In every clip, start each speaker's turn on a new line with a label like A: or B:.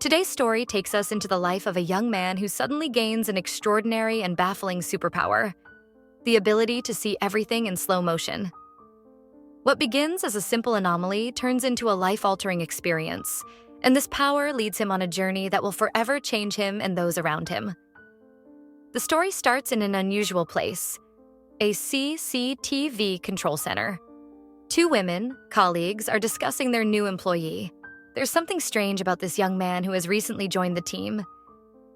A: Today's story takes us into the life of a young man who suddenly gains an extraordinary and baffling superpower: the ability to see everything in slow motion. What begins as a simple anomaly turns into a life-altering experience, and this power leads him on a journey that will forever change him and those around him. The story starts in an unusual place: a CCTV control center. Two women, colleagues, are discussing their new employee. There's something strange about this young man who has recently joined the team.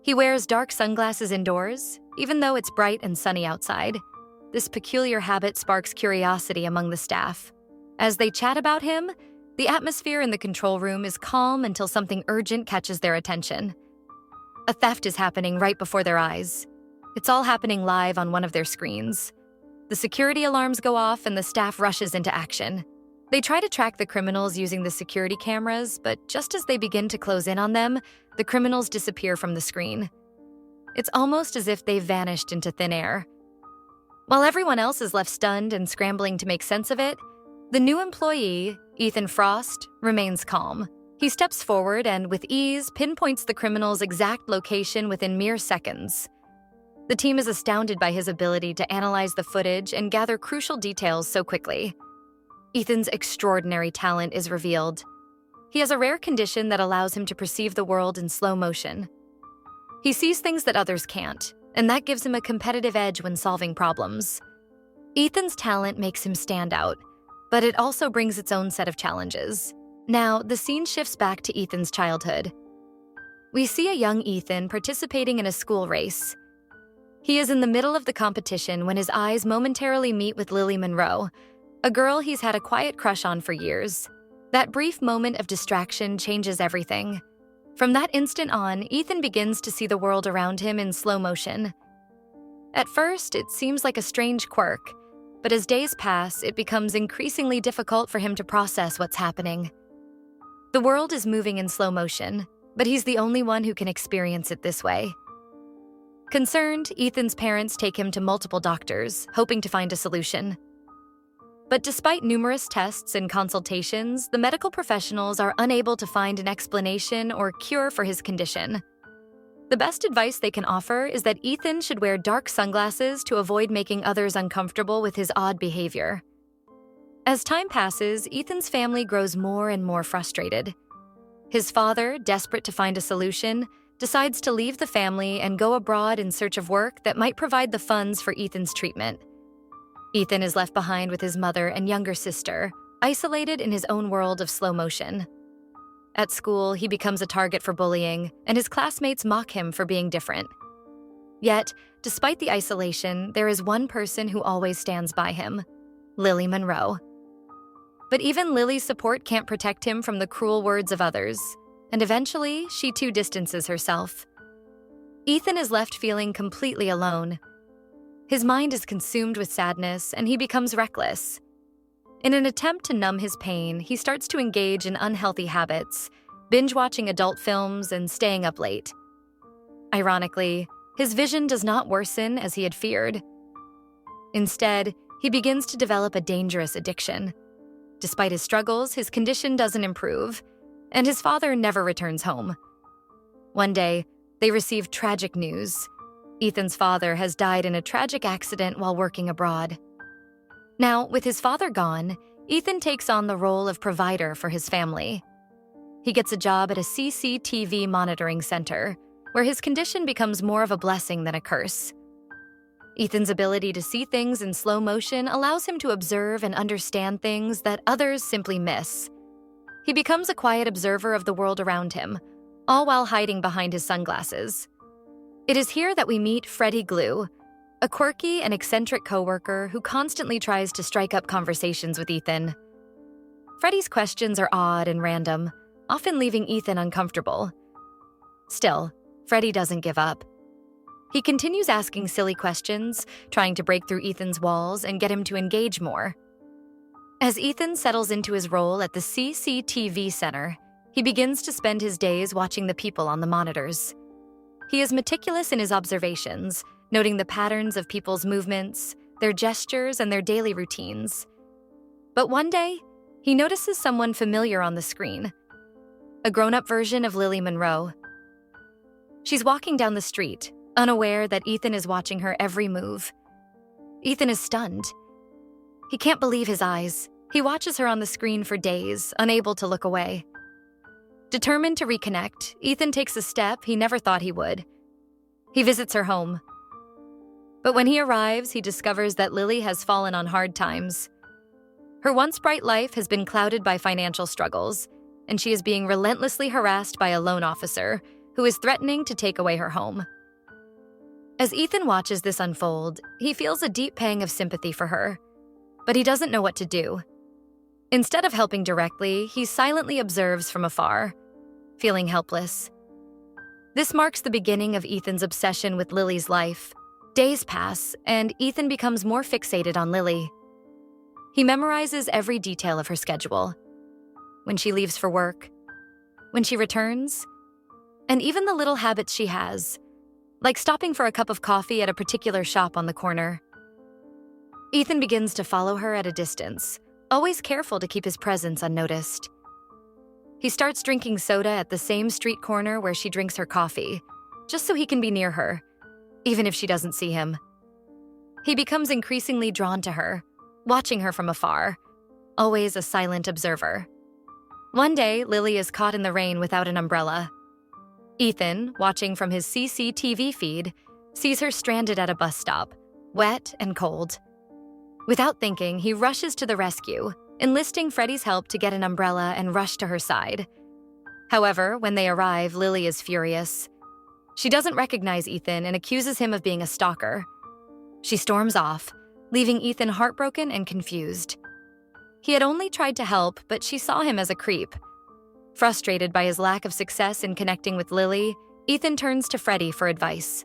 A: He wears dark sunglasses indoors, even though it's bright and sunny outside. This peculiar habit sparks curiosity among the staff. As they chat about him, the atmosphere in the control room is calm until something urgent catches their attention. A theft is happening right before their eyes. It's all happening live on one of their screens. The security alarms go off and the staff rushes into action. They try to track the criminals using the security cameras, but just as they begin to close in on them, the criminals disappear from the screen. It's almost as if they've vanished into thin air. While everyone else is left stunned and scrambling to make sense of it, the new employee, Ethan Frost, remains calm. He steps forward and, with ease, pinpoints the criminal's exact location within mere seconds. The team is astounded by his ability to analyze the footage and gather crucial details so quickly. Ethan's extraordinary talent is revealed. He has a rare condition that allows him to perceive the world in slow motion. He sees things that others can't, and that gives him a competitive edge when solving problems. Ethan's talent makes him stand out, but it also brings its own set of challenges. Now, the scene shifts back to Ethan's childhood. We see a young Ethan participating in a school race. He is in the middle of the competition when his eyes momentarily meet with Lily Monroe, a girl he's had a quiet crush on for years. That brief moment of distraction changes everything. From that instant on, Ethan begins to see the world around him in slow motion. At first, it seems like a strange quirk, but as days pass, it becomes increasingly difficult for him to process what's happening. The world is moving in slow motion, but he's the only one who can experience it this way. Concerned, Ethan's parents take him to multiple doctors, hoping to find a solution. But despite numerous tests and consultations, the medical professionals are unable to find an explanation or cure for his condition. The best advice they can offer is that Ethan should wear dark sunglasses to avoid making others uncomfortable with his odd behavior. As time passes, Ethan's family grows more and more frustrated. His father, desperate to find a solution, decides to leave the family and go abroad in search of work that might provide the funds for Ethan's treatment. Ethan is left behind with his mother and younger sister, isolated in his own world of slow motion. At school, he becomes a target for bullying, and his classmates mock him for being different. Yet, despite the isolation, there is one person who always stands by him: Lily Monroe. But even Lily's support can't protect him from the cruel words of others, and eventually, she too distances herself. Ethan is left feeling completely alone. His mind is consumed with sadness, and he becomes reckless. In an attempt to numb his pain, he starts to engage in unhealthy habits, binge-watching adult films and staying up late. Ironically, his vision does not worsen as he had feared. Instead, he begins to develop a dangerous addiction. Despite his struggles, his condition doesn't improve, and his father never returns home. One day, they receive tragic news. Ethan's father has died in a tragic accident while working abroad. Now, with his father gone, Ethan takes on the role of provider for his family. He gets a job at a CCTV monitoring center, where his condition becomes more of a blessing than a curse. Ethan's ability to see things in slow motion allows him to observe and understand things that others simply miss. He becomes a quiet observer of the world around him, all while hiding behind his sunglasses. It is here that we meet Freddie Glue, a quirky and eccentric coworker who constantly tries to strike up conversations with Ethan. Freddie's questions are odd and random, often leaving Ethan uncomfortable. Still, Freddie doesn't give up. He continues asking silly questions, trying to break through Ethan's walls and get him to engage more. As Ethan settles into his role at the CCTV center, he begins to spend his days watching the people on the monitors. He is meticulous in his observations, noting the patterns of people's movements, their gestures, and their daily routines. But one day, he notices someone familiar on the screen. a grown-up version of Lily Monroe. She's walking down the street, unaware that Ethan is watching her every move. Ethan is stunned. He can't believe his eyes. He watches her on the screen for days, unable to look away. Determined to reconnect, Ethan takes a step he never thought he would. He visits her home. But when he arrives, he discovers that Lily has fallen on hard times. Her once bright life has been clouded by financial struggles, and she is being relentlessly harassed by a loan officer who is threatening to take away her home. As Ethan watches this unfold, he feels a deep pang of sympathy for her, but he doesn't know what to do. Instead of helping directly, he silently observes from afar, feeling helpless. This marks the beginning of Ethan's obsession with Lily's life. Days pass, and Ethan becomes more fixated on Lily. He memorizes every detail of her schedule. When she leaves for work, when she returns, and even the little habits she has, like stopping for a cup of coffee at a particular shop on the corner. Ethan begins to follow her at a distance, always careful to keep his presence unnoticed. He starts drinking soda at the same street corner where she drinks her coffee, just so he can be near her, even if she doesn't see him. He becomes increasingly drawn to her, watching her from afar, always a silent observer. One day, Lily is caught in the rain without an umbrella. Ethan, watching from his CCTV feed, sees her stranded at a bus stop, wet and cold. Without thinking, he rushes to the rescue, enlisting Freddie's help to get an umbrella and rush to her side. However, when they arrive, Lily is furious. She doesn't recognize Ethan and accuses him of being a stalker. She storms off, leaving Ethan heartbroken and confused. He had only tried to help, but she saw him as a creep. Frustrated by his lack of success in connecting with Lily, Ethan turns to Freddie for advice.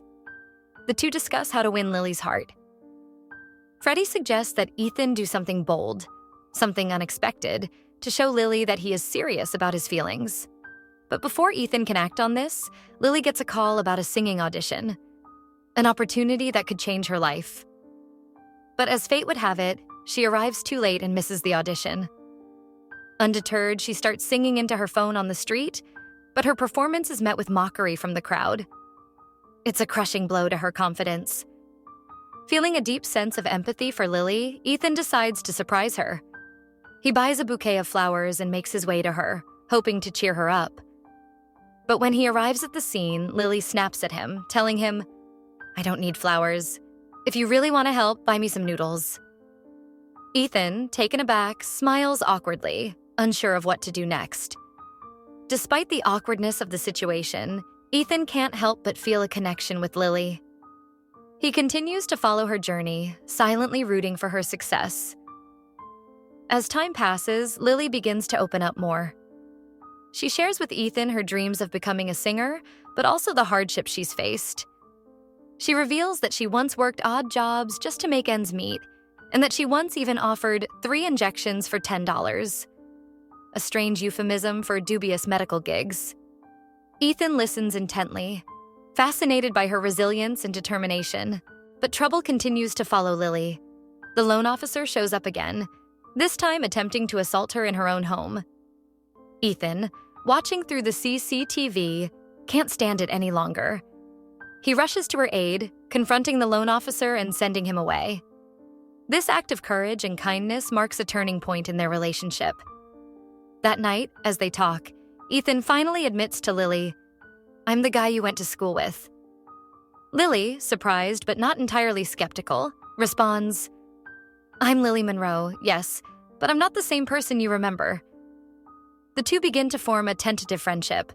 A: The two discuss how to win Lily's heart. Freddie suggests that Ethan do something bold, something unexpected, to show Lily that he is serious about his feelings. But before Ethan can act on this, Lily gets a call about a singing audition, an opportunity that could change her life. But as fate would have it, she arrives too late and misses the audition. Undeterred, she starts singing into her phone on the street, but her performance is met with mockery from the crowd. It's a crushing blow to her confidence. Feeling a deep sense of empathy for Lily, Ethan decides to surprise her. He buys a bouquet of flowers and makes his way to her, hoping to cheer her up. But when he arrives at the scene, Lily snaps at him, telling him, "I don't need flowers. If you really want to help, buy me some noodles." Ethan, taken aback, smiles awkwardly, unsure of what to do next. Despite the awkwardness of the situation, Ethan can't help but feel a connection with Lily. He continues to follow her journey, silently rooting for her success. As time passes, Lily begins to open up more. She shares with Ethan her dreams of becoming a singer, but also the hardships she's faced. She reveals that she once worked odd jobs just to make ends meet, and that she once even offered 3 injections for $10, a strange euphemism for dubious medical gigs. Ethan listens intently, fascinated by her resilience and determination, but trouble continues to follow Lily. The loan officer shows up again, this time attempting to assault her in her own home. Ethan, watching through the CCTV, can't stand it any longer. He rushes to her aid, confronting the loan officer and sending him away. This act of courage and kindness marks a turning point in their relationship. That night, as they talk, Ethan finally admits to Lily, "I'm the guy you went to school with." Lily, surprised but not entirely skeptical, responds, "I'm Lily Monroe, yes, but I'm not the same person you remember." The two begin to form a tentative friendship.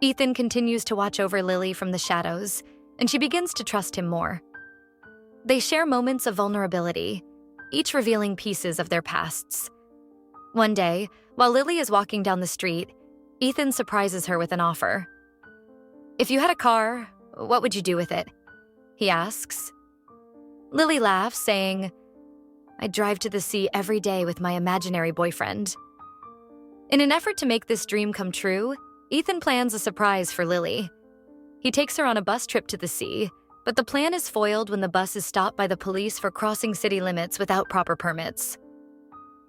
A: Ethan continues to watch over Lily from the shadows, and she begins to trust him more. They share moments of vulnerability, each revealing pieces of their pasts. One day, while Lily is walking down the street, Ethan surprises her with an offer. "If you had a car, what would you do with it?" he asks. Lily laughs, saying, "I'd drive to the sea every day with my imaginary boyfriend." In an effort to make this dream come true, Ethan plans a surprise for Lily. He takes her on a bus trip to the sea, but the plan is foiled when the bus is stopped by the police for crossing city limits without proper permits.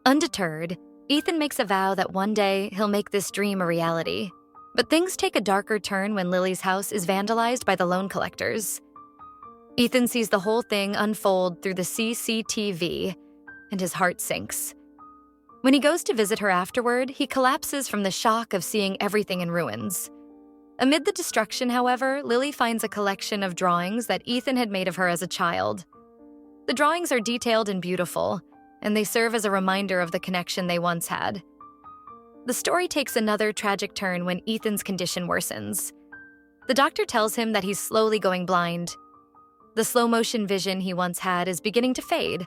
A: Undeterred, Ethan makes a vow that one day he'll make this dream a reality, But things take a darker turn when Lily's house is vandalized by the loan collectors. Ethan sees the whole thing unfold through the CCTV, and his heart sinks. When he goes to visit her afterward, he collapses from the shock of seeing everything in ruins. Amid the destruction, however, Lily finds a collection of drawings that Ethan had made of her as a child. The drawings are detailed and beautiful, and they serve as a reminder of the connection they once had. The story takes another tragic turn when Ethan's condition worsens. The doctor tells him that he's slowly going blind. The slow-motion vision he once had is beginning to fade,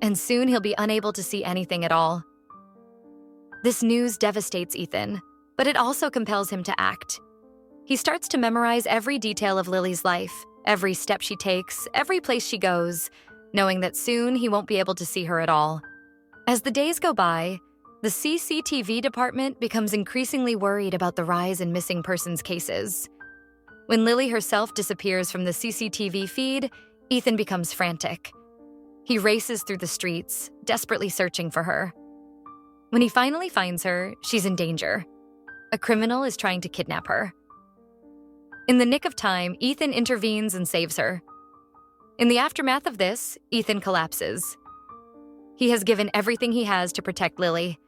A: and soon he'll be unable to see anything at all. This news devastates Ethan, but it also compels him to act. He starts to memorize every detail of Lily's life, every step she takes, every place she goes, knowing that soon he won't be able to see her at all. As the days go by, the CCTV department becomes increasingly worried about the rise in missing persons cases. When Lily herself disappears from the CCTV feed, Ethan becomes frantic. He races through the streets, desperately searching for her. When he finally finds her, she's in danger. A criminal is trying to kidnap her. In the nick of time, Ethan intervenes and saves her. In the aftermath of this, Ethan collapses. He has given everything he has to protect Lily.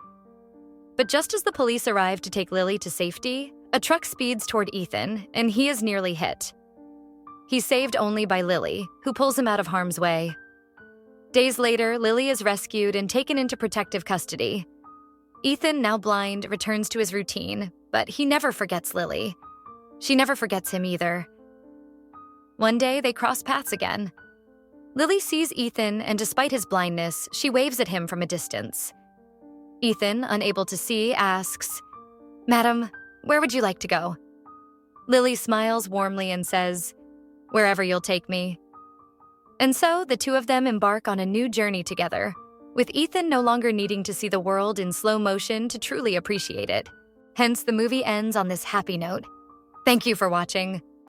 A: But just as the police arrive to take Lily to safety, a truck speeds toward Ethan, and he is nearly hit. He's saved only by Lily, who pulls him out of harm's way. Days later, Lily is rescued and taken into protective custody. Ethan, now blind, returns to his routine, but he never forgets Lily. She never forgets him either. One day, they cross paths again. Lily sees Ethan, and despite his blindness, she waves at him from a distance. Ethan, unable to see, asks, "Madam, where would you like to go?" Lily smiles warmly and says, "Wherever you'll take me." And so, the two of them embark on a new journey together, with Ethan no longer needing to see the world in slow motion to truly appreciate it. Hence, the movie ends on this happy note. Thank you for watching.